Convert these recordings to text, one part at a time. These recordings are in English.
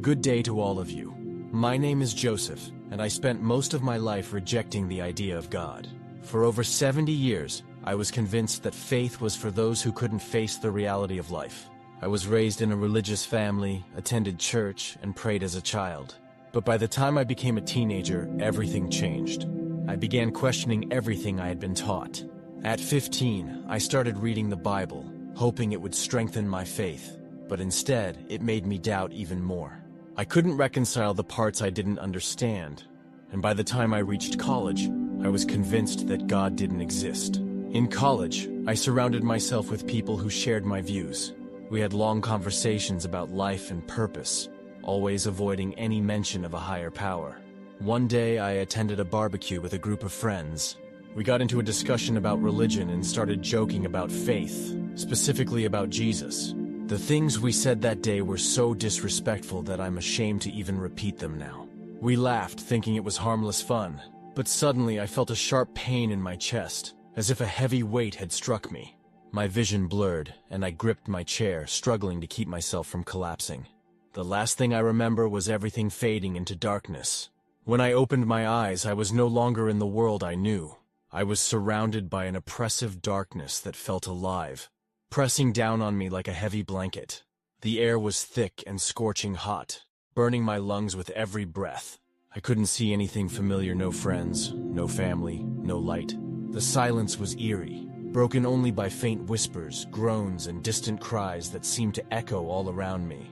Good day to all of you. My name is Joseph, and I spent most of my life rejecting the idea of God. For over 70 years, I was convinced that faith was for those who couldn't face the reality of life. I was raised in a religious family, attended church, and prayed as a child. But by the time I became a teenager, everything changed. I began questioning everything I had been taught. At 15, I started reading the Bible, hoping it would strengthen my faith. But instead, it made me doubt even more. I couldn't reconcile the parts I didn't understand, and by the time I reached college, I was convinced that God didn't exist. In college, I surrounded myself with people who shared my views. We had long conversations about life and purpose, always avoiding any mention of a higher power. One day, I attended a barbecue with a group of friends. We got into a discussion about religion and started joking about faith, specifically about Jesus. The things we said that day were so disrespectful that I'm ashamed to even repeat them now. We laughed, thinking it was harmless fun, but suddenly I felt a sharp pain in my chest, as if a heavy weight had struck me. My vision blurred, and I gripped my chair, struggling to keep myself from collapsing. The last thing I remember was everything fading into darkness. When I opened my eyes, I was no longer in the world I knew. I was surrounded by an oppressive darkness that felt alive, pressing down on me like a heavy blanket. The air was thick and scorching hot, burning my lungs with every breath. I couldn't see anything familiar, no friends, no family, no light. The silence was eerie, broken only by faint whispers, groans, and distant cries that seemed to echo all around me.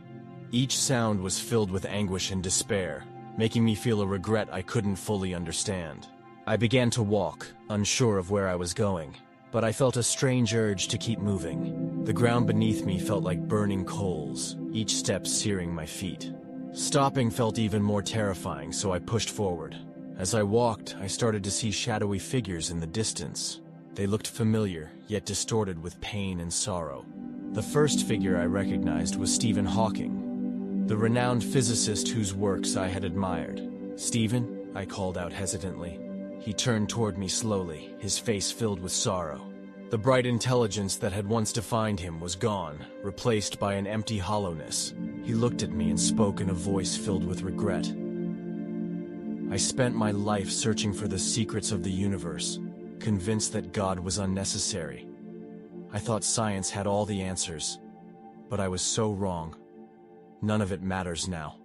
Each sound was filled with anguish and despair, making me feel a regret I couldn't fully understand. I began to walk, unsure of where I was going. But I felt a strange urge to keep moving. The ground beneath me felt like burning coals, each step searing my feet. Stopping felt even more terrifying, so I pushed forward. As I walked, I started to see shadowy figures in the distance. They looked familiar, yet distorted with pain and sorrow. The first figure I recognized was Stephen Hawking, the renowned physicist whose works I had admired. "Stephen," I called out hesitantly. He turned toward me slowly, his face filled with sorrow. The bright intelligence that had once defined him was gone, replaced by an empty hollowness. He looked at me and spoke in a voice filled with regret. "I spent my life searching for the secrets of the universe, convinced that God was unnecessary. I thought science had all the answers, but I was so wrong. None of it matters now."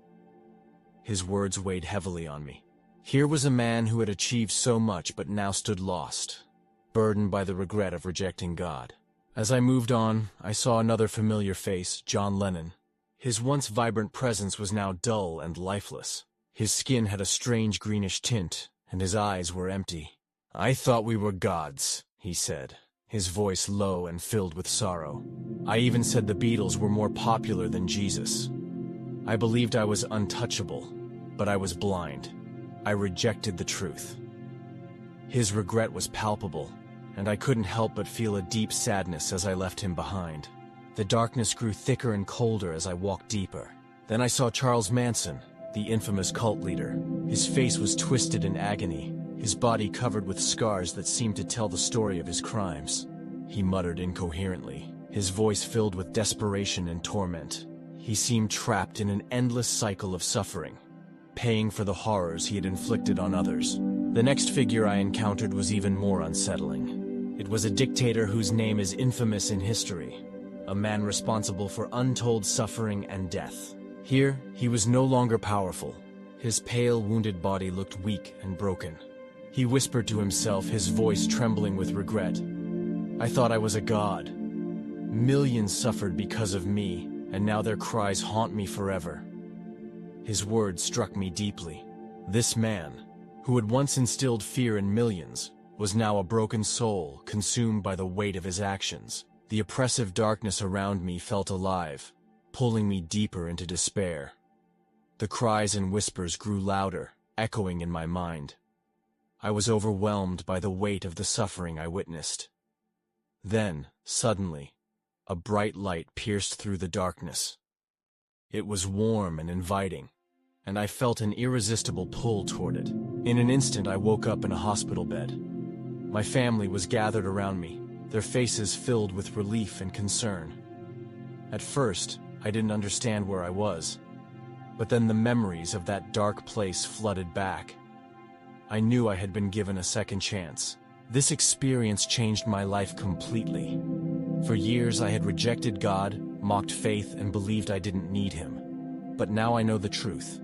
His words weighed heavily on me. Here was a man who had achieved so much but now stood lost, burdened by the regret of rejecting God. As I moved on, I saw another familiar face, John Lennon. His once vibrant presence was now dull and lifeless. His skin had a strange greenish tint, and his eyes were empty. "I thought we were gods," he said, his voice low and filled with sorrow. "I even said the Beatles were more popular than Jesus. I believed I was untouchable, but I was blind. I rejected the truth." His regret was palpable, and I couldn't help but feel a deep sadness as I left him behind. The darkness grew thicker and colder as I walked deeper. Then I saw Charles Manson, the infamous cult leader. His face was twisted in agony, his body covered with scars that seemed to tell the story of his crimes. He muttered incoherently, his voice filled with desperation and torment. He seemed trapped in an endless cycle of suffering, paying for the horrors he had inflicted on others. The next figure I encountered was even more unsettling. It was a dictator whose name is infamous in history, a man responsible for untold suffering and death. Here, he was no longer powerful. His pale, wounded body looked weak and broken. He whispered to himself, his voice trembling with regret. "I thought I was a god. Millions suffered because of me, and now their cries haunt me forever." His words struck me deeply. This man, who had once instilled fear in millions, was now a broken soul, consumed by the weight of his actions. The oppressive darkness around me felt alive, pulling me deeper into despair. The cries and whispers grew louder, echoing in my mind. I was overwhelmed by the weight of the suffering I witnessed. Then, suddenly, a bright light pierced through the darkness. It was warm and inviting, and I felt an irresistible pull toward it. In an instant, I woke up in a hospital bed. My family was gathered around me, their faces filled with relief and concern. At first, I didn't understand where I was. But then the memories of that dark place flooded back. I knew I had been given a second chance. This experience changed my life completely. For years I had rejected God, mocked faith, and believed I didn't need Him. But now I know the truth.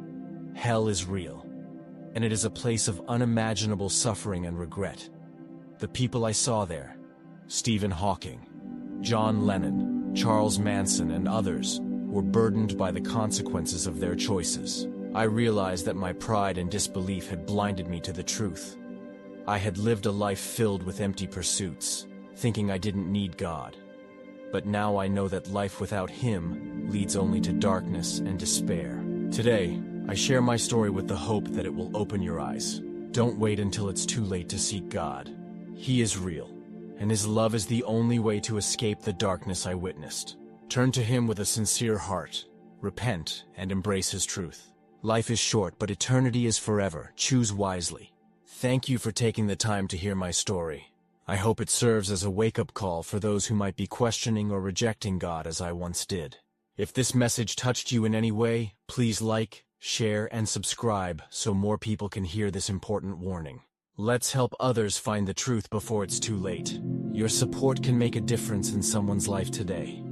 Hell is real, and it is a place of unimaginable suffering and regret. The people I saw there, Stephen Hawking, John Lennon, Charles Manson, and others, were burdened by the consequences of their choices. I realized that my pride and disbelief had blinded me to the truth. I had lived a life filled with empty pursuits, thinking I didn't need God. But now I know that life without Him leads only to darkness and despair. Today, I share my story with the hope that it will open your eyes. Don't wait until it's too late to seek God. He is real, and His love is the only way to escape the darkness I witnessed. Turn to Him with a sincere heart, repent, and embrace His truth. Life is short, but eternity is forever. Choose wisely. Thank you for taking the time to hear my story. I hope it serves as a wake-up call for those who might be questioning or rejecting God as I once did. If this message touched you in any way, please like, share, and subscribe so more people can hear this important warning. Let's help others find the truth before it's too late. Your support can make a difference in someone's life today.